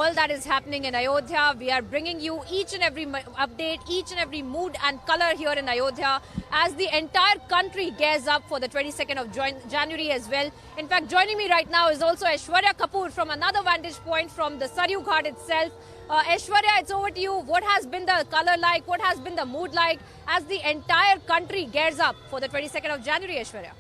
all that is happening in Ayodhya. We are bringing you each and every update, each and every mood and color here in Ayodhya as the entire country gears up for the 22nd of January as well. In fact, joining me right now is also Aishwarya Kapoor from another vantage point from the Saryu Ghat itself. Aishwarya, it's over to you. What has been the color like? What has been the mood like as the entire country gears up for the 22nd of January, Aishwarya?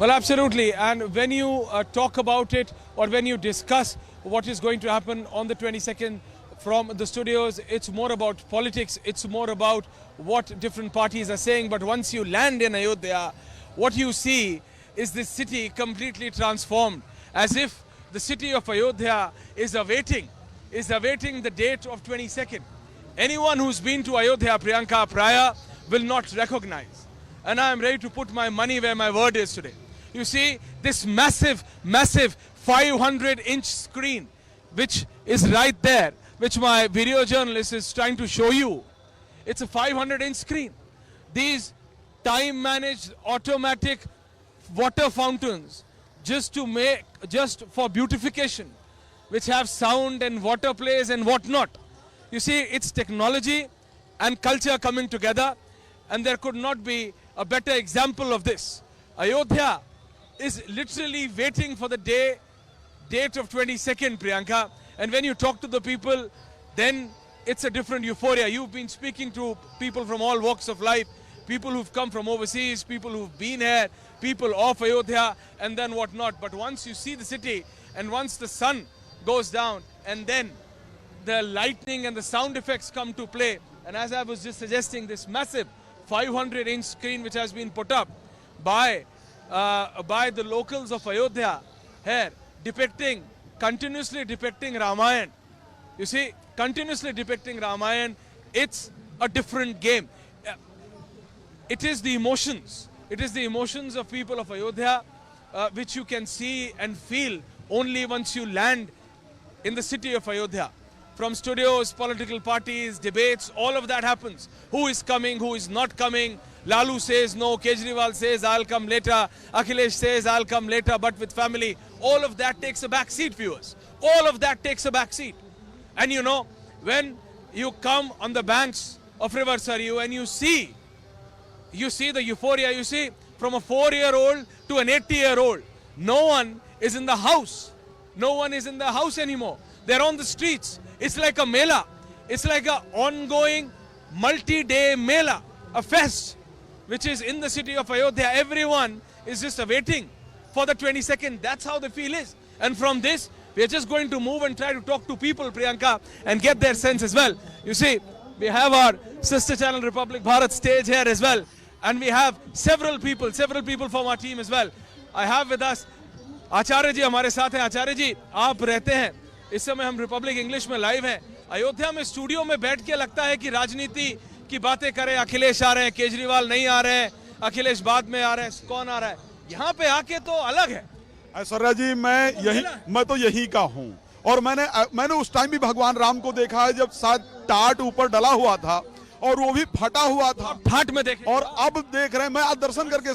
Well, absolutely. And when you talk about it or when you discuss what is going to happen on the 22nd from the studios, it's more about politics. It's more about what different parties are saying. But once you land in Ayodhya, what you see is this city completely transformed, as if the city of Ayodhya is awaiting the date of 22nd. Anyone who's been to Ayodhya, Priyanka, prior will not recognize. And I am ready to put my money where my word is today. You see this massive 500-inch screen, which is right there, which my video journalist is trying to show you. It's a 500-inch screen. These time-managed automatic water fountains, just for beautification, which have sound and water plays and whatnot. You see, it's technology and culture coming together, and there could not be a better example of this. Ayodhya is literally waiting for the date of 22nd, Priyanka. And when you talk to the people, then it's a different euphoria. You've been speaking to people from all walks of life, people who've come from overseas, people who've been here, people of Ayodhya, and then whatnot. But once you see the city, and once the sun goes down, and then the lightning and the sound effects come to play, and as I was just suggesting, this massive 500-inch screen which has been put up by the locals of Ayodhya here, continuously depicting Ramayan. You see, continuously depicting Ramayan, it's a different game. It is the emotions. It is the emotions of people of Ayodhya, which you can see and feel only once you land in the city of Ayodhya. From studios, political parties, debates, all of that happens. Who is coming, who is not coming. Lalu says no, Kejriwal says I'll come later, Akhilesh says I'll come later, but with family. All of that takes a back seat, viewers. All of that takes a back seat. And you know, when you come on the banks of River Saryu and you see the euphoria, you see, from a 4-year-old to an 80-year-old, no one is in the house. No one is in the house anymore. They're on the streets. It's like a mela. It's like an ongoing multi-day mela, a fest, which is in the city of Ayodhya. Everyone is just awaiting for the 22nd. That's how the feel is. And from this, we're just going to move and try to talk to people, Priyanka, and get their sense as well. You see, we have our sister channel Republic Bharat stage here as well. And we have several people from our team as well. I have with us आचार्य जी हमारे साथ हैं. आचार्य जी, आप रहते हैं, इस समय हम Republic English में लाइव हैं. अयोध्या में स्टूडियो में बैठ के लगता है कि राजनीति की बातें करें. अखिलेश आ रहे हैं, केजरीवाल नहीं आ रहे हैं, अखिलेश बाद में आ रहे हैं, कौन आ रहा है. यहाँ पे आके तो अलग है. ऐश्वर्या जी, मैं तो यही का हूँ. और मैंने उस टाइम भी भगवान राम को देखा है जब शायद टाट ऊपर डला हुआ था और वो भी फटा हुआ था. ठाट में देखे और अब देख रहे हैं. मैं आज दर्शन करके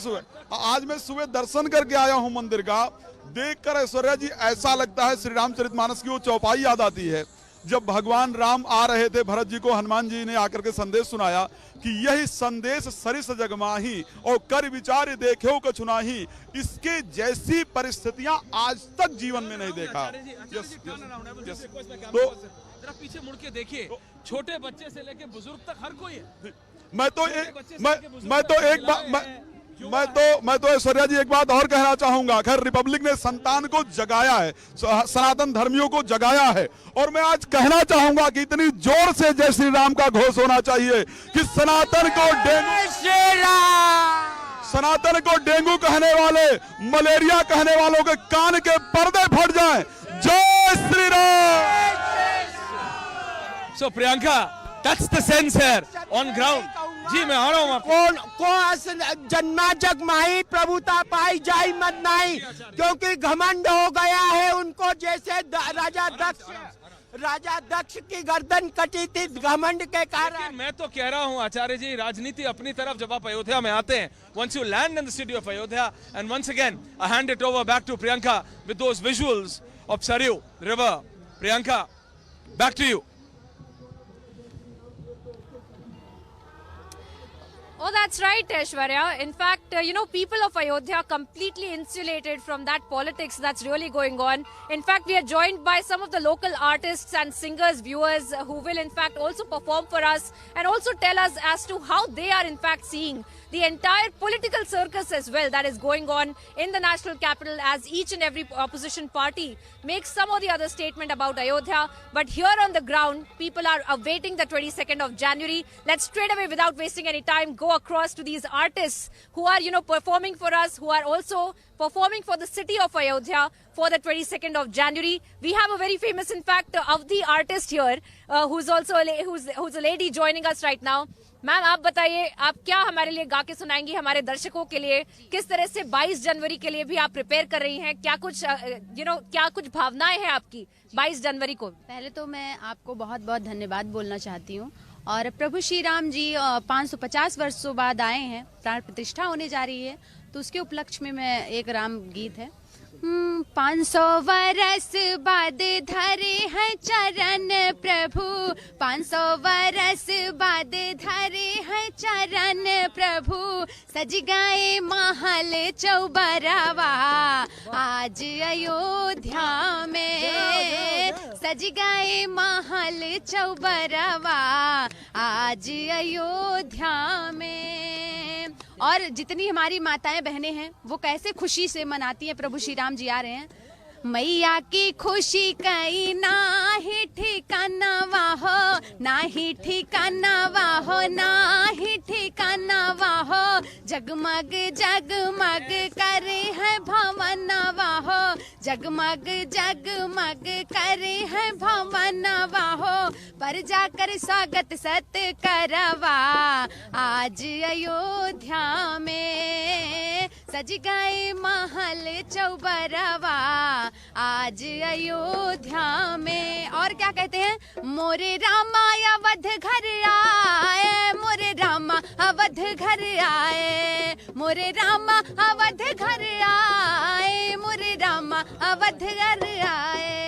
आज मैं सुबह दर्शन करके आया हूँ मंदिर का. देखकर ऐश्वर्या जी ऐसा लगता है श्री रामचरितमानस की वो चौपाई याद आती है जब भगवान राम आ रहे थे भरत जी को. हनुमान जी ने आकर के संदेश सुनाया कि यही संदेश सरिस जगमाही और कर विचार देखे कछु नाही. इसके जैसी परिस्थितियां आज तक जीवन में नहीं देखा. तो जरा पीछे मुड़ के देखिए, छोटे बच्चे से लेके बुजुर्ग तक हर कोई है. मैं तो ऐश्वर्या जी एक बात और कहना चाहूंगा. खैर, रिपब्लिक ने संतान को जगाया है, सनातन धर्मियों को जगाया है, और मैं आज कहना चाहूंगा कि इतनी जोर से जय श्री राम का घोष होना चाहिए कि सनातन को डेंगू कहने वाले, मलेरिया कहने वालों के कान के पर्दे फट जाएं. जय Shri Ram. So Priyanka, that's the sense here on ground. जी मैं आ रहा हूँ. को जन्मा जग माही प्रभुता पाई जाई मत नहीं, क्योंकि घमंड हो गया है उनको जैसे राजा दक्ष राजा दक्ष की गर्दन कटी थी घमंड के कारण। लेकिन मैं तो कह रहा हूं आचार्य जी, राजनीति अपनी तरफ जब आप अयोध्या में आते हैं, once you land in the city of Ayodhya, and once again I hand it over back to Priyanka with those visuals of Saryu River. Priyanka, back to you. Oh, that's right, Aishwarya. In fact, people of Ayodhya completely insulated from that politics that's really going on. In fact, we are joined by some of the local artists and singers, viewers who will in fact also perform for us and also tell us as to how they are in fact seeing the entire political circus as well that is going on in the national capital as each and every opposition party makes some or the other statement about Ayodhya. But here on the ground, people are awaiting the 22nd of January. Let's straight away, without wasting any time, go across to these artists who are, performing for us, who are also performing for the city of Ayodhya for the 22nd of January. We have a very famous, in fact, Avdi artist here, who's also who's a lady joining us right now. Ma'am, आप बताइए, आप क्या हमारे लिए गा के सुनाएंगी, हमारे दर्शकों के लिए? किस तरह से 22 जनवरी के लिए भी आप प्रिपेयर कर रही हैं? क्या कुछ क्या कुछ भावनाएं हैं आपकी 22 जनवरी को? पहले तो मैं आपको बहुत बहुत धन्यवाद बोलना चाहती हूँ। और प्रभु श्री राम जी 550 वर्षों बाद आए हैं, प्राण प्रतिष्ठा होने जा रही है, तो उसके उपलक्ष्य में मैं एक राम गीत है। 500 वर्ष बाद धरे हैं चरण प्रभु, 500 वर्ष बाद धरे हैं चरण प्रभु, सज गए महल चौबरवा आज अयोध्या में, सज गए महल चौबरवा आज अयोध्या में। और जितनी हमारी माताएं बहनें हैं वो कैसे खुशी से मनाती हैं, प्रभु श्री राम जी आ रहे हैं। मैया की खुशी कई नाही ठिकाना वाहो, नाही ठिकाना वाहो, नाही ठिकाना वाहो, जगमग जगमग करे है भवन वाहो, जगमग जगमग करे है भवन वाहो, पर जाकर स्वागत सत करवा आज अयोध्या में, सज गए महल चौबरवा आज अयोध्या में। और क्या कहते हैं? मोरे रामा अवध घर आए, मोरे रामा अवध घर आए, मोरे रामा अवध घर आए, मोरे रामा अवध घर आए।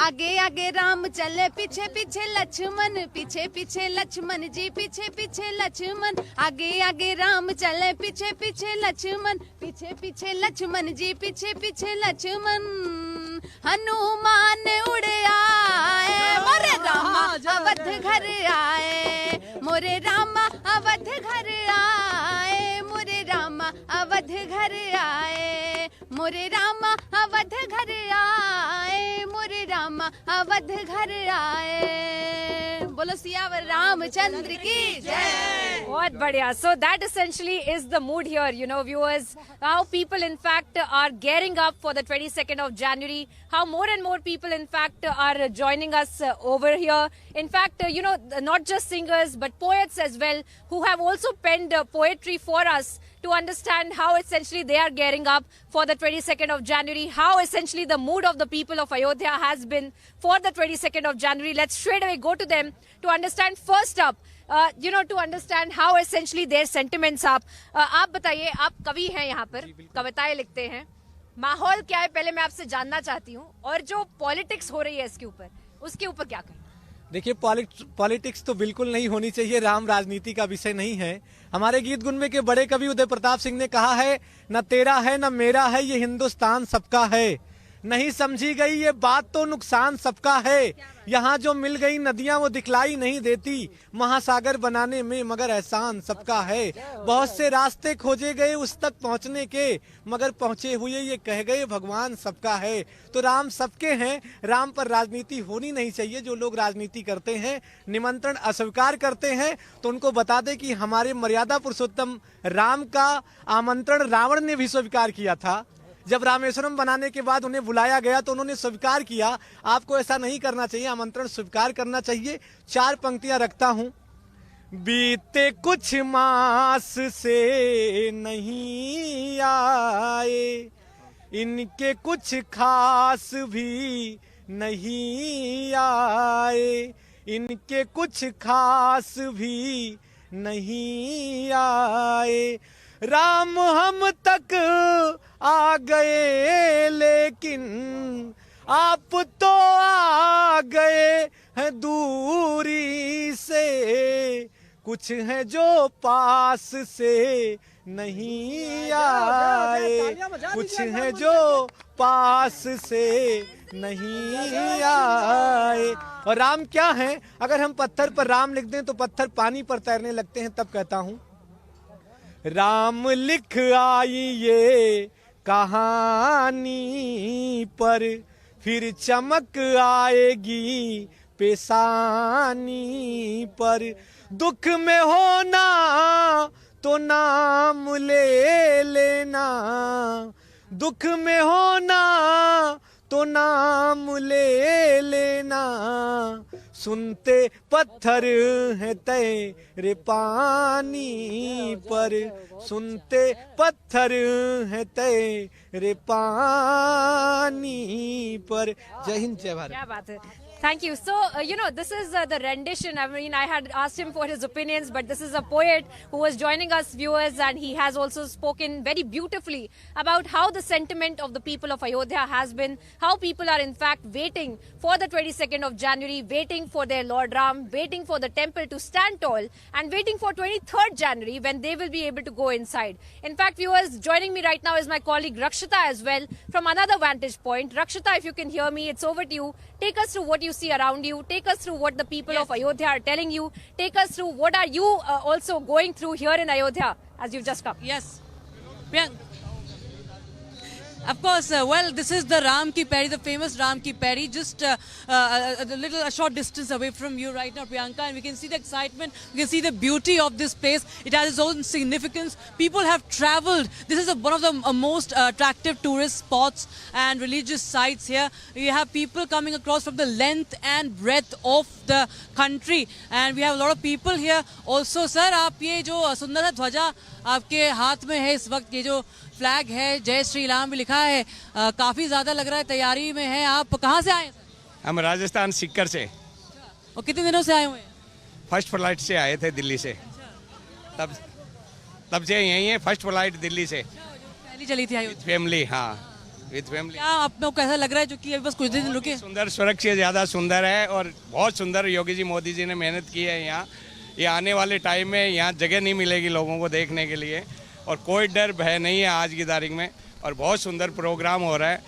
आगे आगे राम चले, पीछे पीछे लक्ष्मण, पीछे पीछे लक्ष्मण जी, पीछे पीछे लक्ष्मण, आगे आगे राम चले, पीछे पीछे लक्ष्मण, पीछे पीछे लक्ष्मण जी, पीछे पीछे लक्ष्मण। हनुमान उड़ आए, मोरे रामा अवध घर आए, मोरे रामा अवध घर आए, मोरे रामा अवध घर आए, मोरे रामा अवध घर आए, मोरे रामा अवध घर आए। बोलो सियावर रामचंद्र की जय। बहुत बढ़िया. So that essentially is the mood here, viewers. How people in fact are gearing up for the 22nd of January. How more and more people in fact are joining us over here. In fact, not just singers but poets as well, who have also penned poetry for us to understand how essentially they are gearing up for the 22nd of January, how essentially the mood of the people of Ayodhya has been for the 22nd of January. Let's straight away go to them to understand first up, to understand how essentially their sentiments are. आप बताइए, आप कवि हैं यहाँ पर, कविताएं लिखते हैं, माहौल क्या है पहले मैं आपसे जानना चाहती हूँ, और जो पॉलिटिक्स हो रही है इसके ऊपर, उसके ऊपर क्या कहें? देखिए, पॉलिटिक्स तो बिल्कुल नहीं होनी चाहिए, राम राजनीति का विषय नहीं है। हमारे गीत गुनवे के बड़े कवि उदय प्रताप सिंह ने कहा है, न तेरा है न मेरा है, ये हिंदुस्तान सबका है। नहीं समझी गई ये बात तो नुकसान सबका है। यहाँ जो मिल गई नदियां वो दिखलाई नहीं देती, महासागर बनाने में मगर एहसान सबका है। बहुत से रास्ते खोजे गए उस तक पहुँचने के, मगर पहुँचे हुए ये कह गए भगवान सबका है। तो राम सबके हैं, राम पर राजनीति होनी नहीं चाहिए। जो लोग राजनीति करते हैं, निमंत्रण अस्वीकार करते हैं, तो उनको बता दें कि हमारे मर्यादा पुरुषोत्तम राम का आमंत्रण रावण ने भी स्वीकार किया था। जब रामेश्वरम बनाने के बाद उन्हें बुलाया गया तो उन्होंने स्वीकार किया। आपको ऐसा नहीं करना चाहिए, आमंत्रण स्वीकार करना चाहिए। 4 पंक्तियां रखता हूं। बीते कुछ मास से नहीं आए, इनके कुछ खास भी नहीं आए, इनके कुछ खास भी नहीं आए। राम हम तक आ गए लेकिन आप तो आ गए हैं दूरी से, कुछ है जो पास से नहीं आए, कुछ है जो पास से नहीं आए। और राम क्या है? अगर हम पत्थर पर राम लिख दें तो पत्थर पानी पर तैरने लगते हैं। तब कहता हूं राम लिख आई ये कहानी पर, फिर चमक आएगी पेशानी पर। दुख में होना तो नाम ले लेना, दुख में होना तो नाम ले लेना। सुनते पत्थर हैं तेरे पानी पर, सुनते पत्थर हैं तेरे पानी पर। जय हिंद जय भारत। क्या बात है। Thank you. So, this is the rendition. I mean, I had asked him for his opinions, but this is a poet who was joining us, viewers, and he has also spoken very beautifully about how the sentiment of the people of Ayodhya has been, how people are in fact waiting for the 22nd of January, waiting for their Lord Ram, waiting for the temple to stand tall, and waiting for 23rd January when they will be able to go inside. In fact, viewers, joining me right now is my colleague Rakshita as well from another vantage point. Rakshita, if you can hear me, it's over to you. Take us through what you see around you. Take us through what the people of Ayodhya are telling you. Take us through what are you also going through here in Ayodhya as you've just come. Yes. Priyank. Of course, well, this is the Ram Ki Peri, the famous Ram Ki Peri, just a short distance away from you right now, Priyanka, and we can see the excitement, we can see the beauty of this place. It has its own significance. People have traveled. This is one of the most attractive tourist spots and religious sites here. We have people coming across from the length and breadth of the country, and we have a lot of people here also. Sir, आप ये जो सुंदर सा ध्वजा आपके हाथ में है इस वक्त, ये जो फ्लैग है जय श्री राम भी लिखा है, काफी ज्यादा लग रहा है, तैयारी में है। आप कहाँ से आए हैं सर? हम राजस्थान सीकर से। और कितने दिनों से आए हुए हैं? फर्स्ट फ्लाइट से आए थे दिल्ली से, तब से यहीं है। फर्स्ट फ्लाइट दिल्ली से पहली चली थी विद फैमिली। हाँ, विद फैमिली। क्या आपको कैसा लग रहा है जो कि अभी बस कुछ दिन रुके? सुंदर, सुरक्षा ज़्यादा सुंदर है और बहुत सुंदर। योगी जी, मोदी जी ने मेहनत की है यहाँ। ये आने वाले टाइम में यहाँ जगह नहीं मिलेगी लोगों को देखने के लिए, और कोई डर भय नहीं है आज की तारीख में। और बहुत सुंदर प्रोग्राम हो रहा है।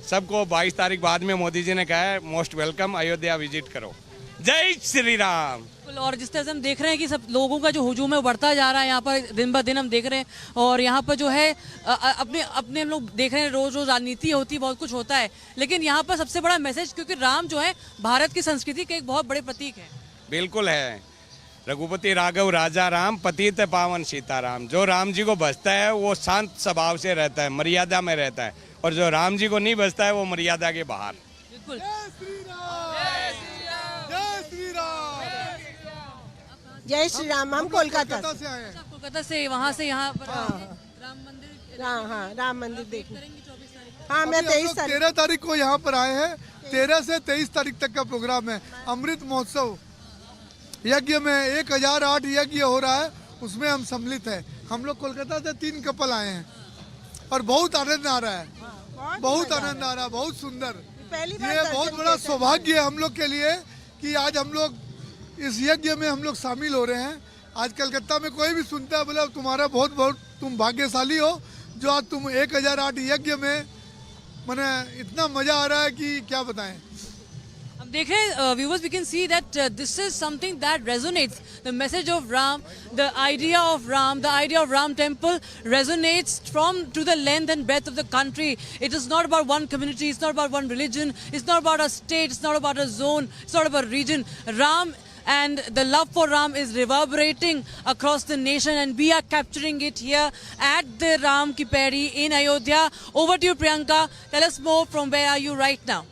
सबको 22 तारीख बाद में मोदी जी ने कहा है मोस्ट वेलकम, अयोध्या विजिट करो। जय श्री राम। और जिस तरह से हम देख रहे हैं कि सब लोगों का जो हुजूम है बढ़ता जा रहा है यहाँ पर, दिन ब दिन हम देख रहे हैं। और यहाँ पर जो है अपने हम लोग देख रहे हैं, रोज रोज राजनीति होती है, बहुत कुछ होता है, लेकिन यहाँ पर सबसे बड़ा मैसेज, क्योंकि राम जो है भारत की संस्कृति के एक बहुत बड़े प्रतीक है। बिल्कुल है। रघुपति राघव राजा राम, पतित पावन सीताराम। जो राम जी को बसता है वो शांत स्वभाव से रहता है, मर्यादा में रहता है, और जो राम जी को नहीं बसता है वो मर्यादा के बाहर। बिल्कुल। जय श्री राम। हम कोलकाता से आए हैं। कोलकाता से वहाँ से यहाँ पर राम मंदिर। हाँ, राम मंदिर देखने। हाँ, मैं 13 तारीख को यहाँ पर आए हैं। 13 से 23 तारीख तक का प्रोग्राम है। अमृत महोत्सव यज्ञ में 1008 यज्ञ हो रहा है, उसमें हम सम्मिलित हैं। हम लोग कोलकाता से 3 कपल आए हैं और बहुत आनंद आ रहा है, बहुत आनंद आ रहा है, बहुत सुंदर। ये बहुत बड़ा सौभाग्य है हम लोग के लिए कि आज हम लोग इस यज्ञ में हम लोग शामिल हो रहे हैं। आज कलकत्ता में कोई भी सुनता है बोले तुम्हारा बहुत बहुत तुम भाग्यशाली हो जो आज तुम 1008 यज्ञ में, मैंने इतना मजा आ रहा है कि क्या बताएं। हम देख रहे हैं viewers, we can see that this is something that resonates. The message of Ram, the idea of Ram, the idea of Ram temple resonates to the length and breadth of the country. It is not about one community, it's not about one religion, it's not about a state, it's not about a zone, it's not about a region. Ram and the love for Ram is reverberating across the nation, and we are capturing it here at the Ram Ki Peri in Ayodhya. Over to you, Priyanka. Tell us more from where are you right now?